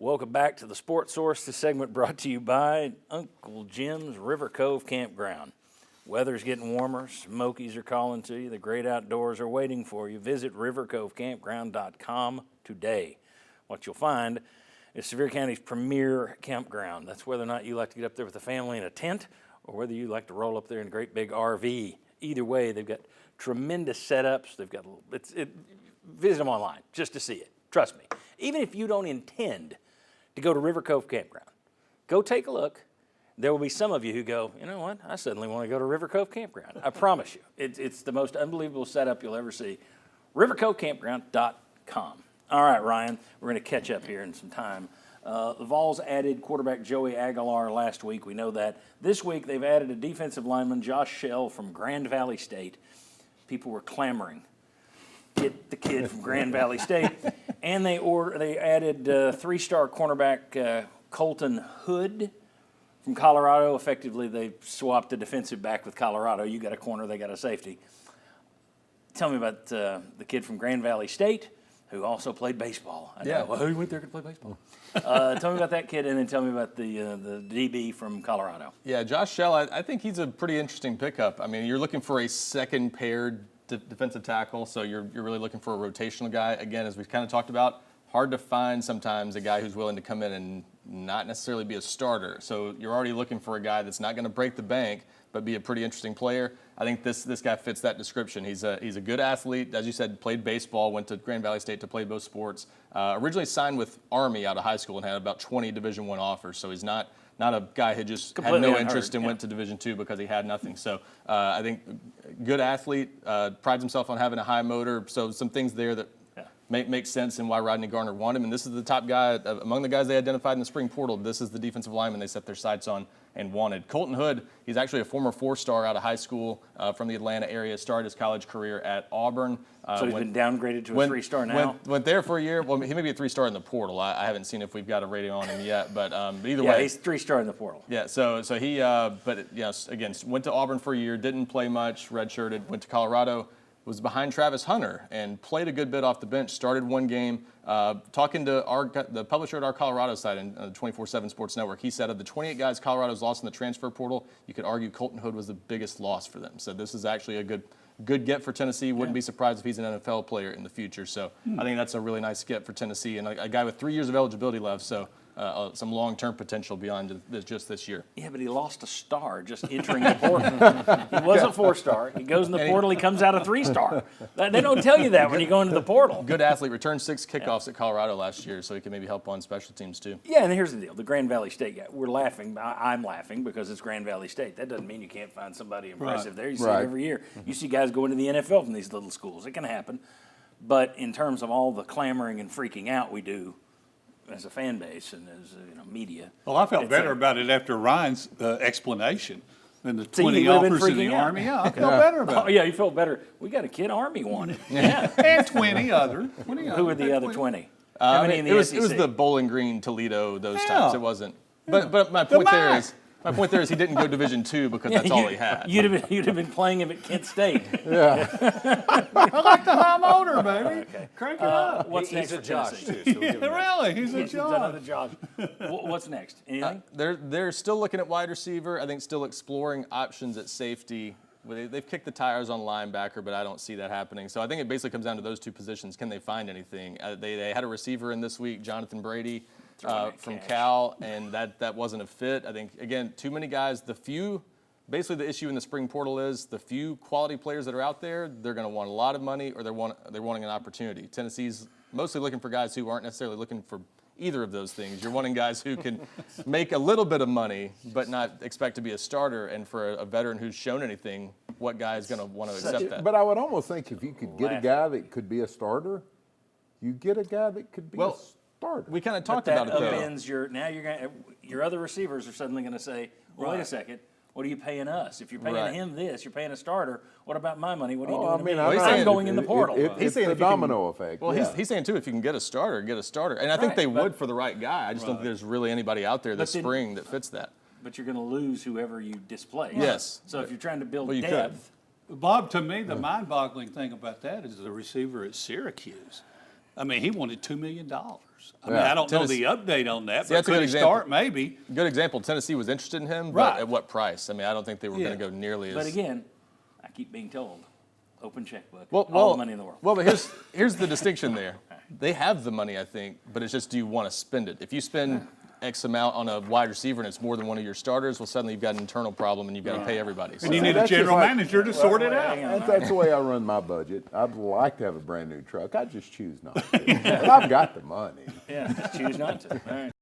Welcome back to the Sports Source. This segment brought to you by Uncle Jim's River Cove Campground. Weather's getting warmer. Smokies are calling to you. The great outdoors are waiting for you. Visit rivercovecampground.com today. What you'll find is Sevier County's premier campground. That's whether or not you like to get up there with the family in a tent or whether you like to roll up there in a great big RV. Either way, they've got tremendous setups. They've got visit them online just to see it. Trust me. Even if you don't intend to go to River Cove Campground, go take a look. There will be some of you who go, you know what, I suddenly want to go to River Cove Campground. I promise you, it's the most unbelievable setup you'll ever see. rivercovecampground.com. All right, Ryan, we're going to catch up here in some time. The Vols added quarterback Joey Aguilar last week. We know that. This week they've added a defensive lineman, Josh Schell, from Grand Valley State. People were clamoring, get the kid from Grand Valley State. And they added three-star cornerback Colton Hood from Colorado. Effectively, they swapped the defensive back with Colorado. You got a corner, they got a safety. Tell me about the kid from Grand Valley State who also played baseball. Yeah. Well, who went there to play baseball? Tell me about that kid, and then tell me about the DB from Colorado. Yeah, Josh Schell, I think he's a pretty interesting pickup. I mean, you're looking for a second paired defensive tackle, so you're really looking for a rotational guy. Again, as we've kind of talked about, hard to find sometimes a guy who's willing to come in and not necessarily be a starter. So you're already looking for a guy that's not going to break the bank, but be a pretty interesting player. I think this guy fits that description. He's a good athlete, as you said, played baseball, went to Grand Valley State to play both sports. Originally signed with Army out of high school and had about 20 Division I offers. So he's not a guy who just completely had no interest and went to Division II because he had nothing. So I think good athlete, prides himself on having a high motor. So some things there that make sense and why Rodney Garner wanted him. And this is the top guy among the guys they identified in the spring portal. This is the defensive lineman they set their sights on and wanted. Colton Hood, he's actually a former four-star out of high school from the Atlanta area, started his college career at Auburn. So he's been downgraded to a three-star now? Went there for a year. Well, he may be a three-star in the portal. I haven't seen if we've got a rating on him yet, but either way. Yeah, he's three-star in the portal. Yeah, so he, but yes, again, went to Auburn for a year, didn't play much, redshirted, went to Colorado, was behind Travis Hunter and played a good bit off the bench, started one game. Talking to the publisher at our Colorado site and 24/7 Sports Network, he said of the 28 guys Colorado's lost in the transfer portal, you could argue Colton Hood was the biggest loss for them. So this is actually a good get for Tennessee. Wouldn't be surprised if he's an NFL player in the future. So I think that's a really nice get for Tennessee and a guy with 3 years of eligibility left. So some long-term potential beyond just this year. Yeah, but he lost a star just entering the portal. He was a four-star. He goes in the portal. He comes out a three-star. They don't tell you that when you go into the portal. Good athlete. Returned 6 kickoffs at Colorado last year, so he can maybe help on special teams too. Yeah, and here's the deal. The Grand Valley State guy, we're laughing. I'm laughing because it's Grand Valley State. That doesn't mean you can't find somebody impressive there. You see it every year. You see guys go into the NFL from these little schools. It can happen. But in terms of all the clamoring and freaking out we do as a fan base and as media. Well, I felt better about it after Ryan's explanation than the 20 offers in the Army. Yeah, I felt better about it. Oh, yeah, you felt better. We got a kid Army wanted. Yeah. And 20 other. Who were the other 20? How many in the SEC? It was the Bowling Green, Toledo, those types. It wasn't. But my point there is. My point there is he didn't go Division II because that's all he had. You'd have been playing him at Kent State. Yeah. I like the high motor, baby. Okay. Crank it up. What's next for Josh, Tennessee? too. So Really? He's a Josh. Another Josh. What's next? Anything? They're still looking at wide receiver. I think still exploring options at safety. They've kicked the tires on linebacker, but I don't see that happening. So I think it basically comes down to those two positions. Can they find anything? They had a receiver in this week, Jonathan Brady. From Cal, and that wasn't a fit. I think, again, too many guys. Basically the issue in the spring portal is the few quality players that are out there, they're going to want a lot of money or they're wanting an opportunity. Tennessee's mostly looking for guys who aren't necessarily looking for either of those things. You're wanting guys who can make a little bit of money but not expect to be a starter, and for a veteran who's shown anything, what guy is going to want to accept that? But I would almost think if you could get a guy that could be a starter, you get a guy that could be a starter. We kind of talked about it, though. Upends your other receivers are suddenly going to say, well, wait a second, what are you paying us? If you're paying him this, you're paying a starter. What about my money? What are you doing to me? I'm going in the portal. It's a domino effect. Well, he's saying, too, if you can get a starter, get a starter. And I think they would for the right guy. I just don't think there's really anybody out there this spring that fits that. But you're going to lose whoever you displace. Yes. So if you're trying to build depth. Bob, to me, the mind-boggling thing about that is the receiver at Syracuse. I mean, he wanted $2 million. I mean, Yeah. I don't know the update on that, See, but that's a could good he example. start? Maybe. Good example. Tennessee was interested in him, Right. but at what price? I mean, I don't think they were going to go nearly as. But again, I keep being told, open checkbook, Well, all the money in the world. Well, but here's the distinction there. They have the money, I think, but it's just, do you want to spend it? If you spend X amount on a wide receiver and it's more than one of your starters, well, suddenly you've got an internal problem and you've got to pay everybody. So. And you need a That's just general like- manager to sort it out. That's the way I run my budget. I'd like to have a brand new truck. I just choose not to. But I've got the money. Yeah, just choose not to. All right.